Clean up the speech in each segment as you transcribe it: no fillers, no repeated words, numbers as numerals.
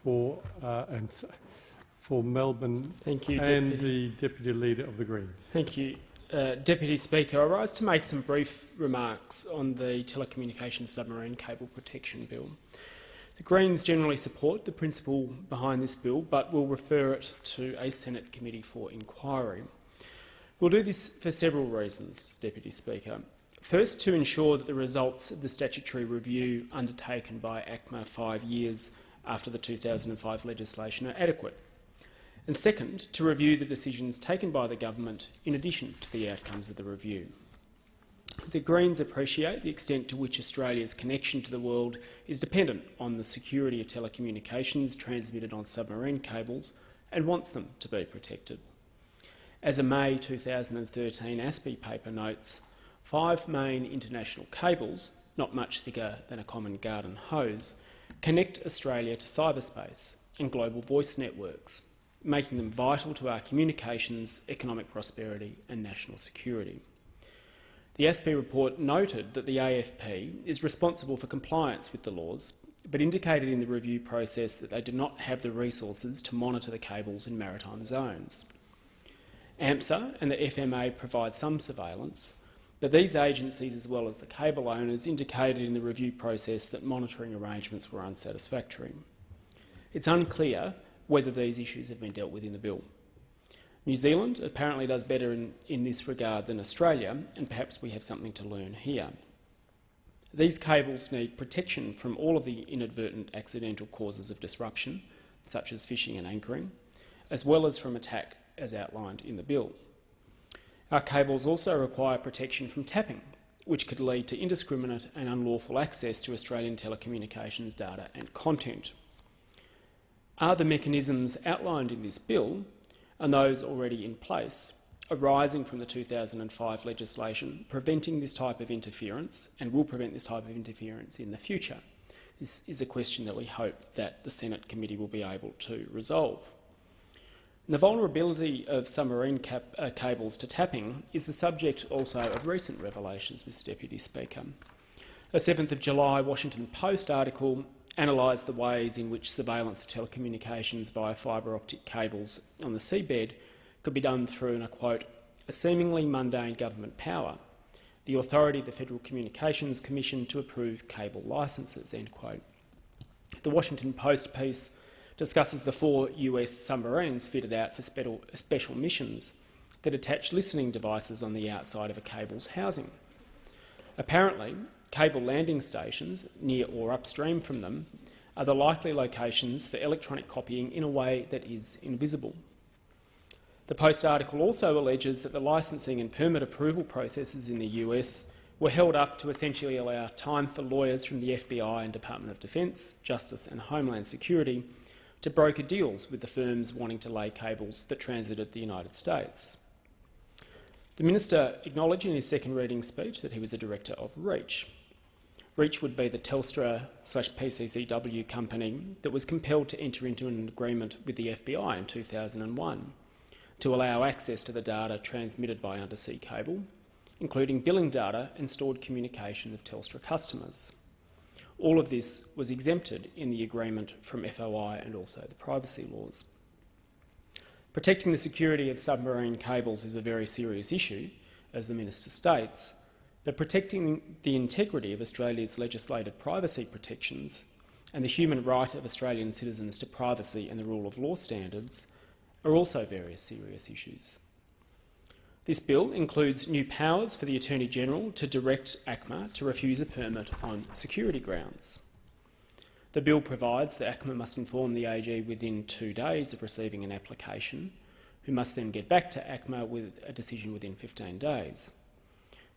for Melbourne. Thank you, and Deputy. the Deputy Leader of the Greens. Thank you. Deputy Speaker, I rise to make some brief remarks on the Telecommunications Submarine Cable Protection Bill. The Greens generally support the principle behind this bill, but will refer it to a Senate committee for inquiry. We'll do this for several reasons, Deputy Speaker. First, to ensure that the results of the statutory review undertaken by ACMA 5 years after the 2005 legislation are adequate. And second, to review the decisions taken by the government in addition to the outcomes of the review. The Greens appreciate the extent to which Australia's connection to the world is dependent on the security of telecommunications transmitted on submarine cables and wants them to be protected. As a May 2013 ASPI paper notes, 5 main international cables, not much thicker than a common garden hose, connect Australia to cyberspace and global voice networks, making them vital to our communications, economic prosperity and national security. The ASPI report noted that the AFP is responsible for compliance with the laws, but indicated in the review process that they do not have the resources to monitor the cables in maritime zones. AMSA and the FMA provide some surveillance, but these agencies, as well as the cable owners, indicated in the review process that monitoring arrangements were unsatisfactory. It's unclear whether these issues have been dealt with in the bill. New Zealand apparently does better in this regard than Australia, and perhaps we have something to learn here. These cables need protection from all of the inadvertent accidental causes of disruption, such as fishing and anchoring, as well as from attack as outlined in the bill. Our cables also require protection from tapping, which could lead to indiscriminate and unlawful access to Australian telecommunications data and content. Are the mechanisms outlined in this bill and those already in place arising from the 2005 legislation preventing this type of interference and will prevent this type of interference in the future? This is a question that we hope that the Senate committee will be able to resolve. The vulnerability of submarine cables to tapping is the subject also of recent revelations, Mr Deputy Speaker. A 7th of July Washington Post article analysed the ways in which surveillance of telecommunications via fibre optic cables on the seabed could be done through, and I quote, a seemingly mundane government power, the authority of the Federal Communications Commission to approve cable licences, end quote. The Washington Post piece discusses the 4 US submarines fitted out for special missions that attach listening devices on the outside of a cable's housing. Apparently, cable landing stations, near or upstream from them, are the likely locations for electronic copying in a way that is invisible. The Post article also alleges that the licensing and permit approval processes in the US were held up to essentially allow time for lawyers from the FBI and Department of Defence, Justice and Homeland Security to broker deals with the firms wanting to lay cables that transited the United States. The Minister acknowledged in his second reading speech that he was a director of Reach. Reach would be the Telstra/PCCW company that was compelled to enter into an agreement with the FBI in 2001 to allow access to the data transmitted by undersea cable, including billing data and stored communication of Telstra customers. All of this was exempted in the agreement from FOI and also the privacy laws. Protecting the security of submarine cables is a very serious issue, as the Minister states, but protecting the integrity of Australia's legislated privacy protections and the human right of Australian citizens to privacy and the rule of law standards are also very serious issues. This bill includes new powers for the Attorney-General to direct ACMA to refuse a permit on security grounds. The bill provides that ACMA must inform the AG within 2 days of receiving an application, who must then get back to ACMA with a decision within 15 days.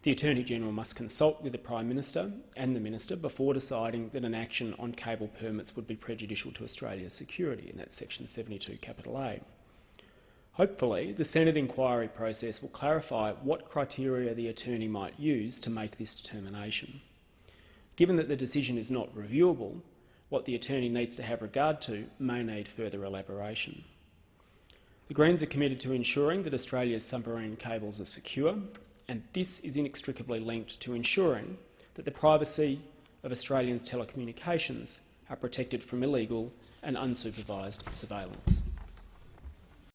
The Attorney-General must consult with the Prime Minister and the Minister before deciding that an action on cable permits would be prejudicial to Australia's security, and that's section 72 A. Hopefully, the Senate inquiry process will clarify what criteria the Attorney might use to make this determination. Given that the decision is not reviewable, what the Attorney needs to have regard to may need further elaboration. The Greens are committed to ensuring that Australia's submarine cables are secure, and this is inextricably linked to ensuring that the privacy of Australians' telecommunications are protected from illegal and unsupervised surveillance.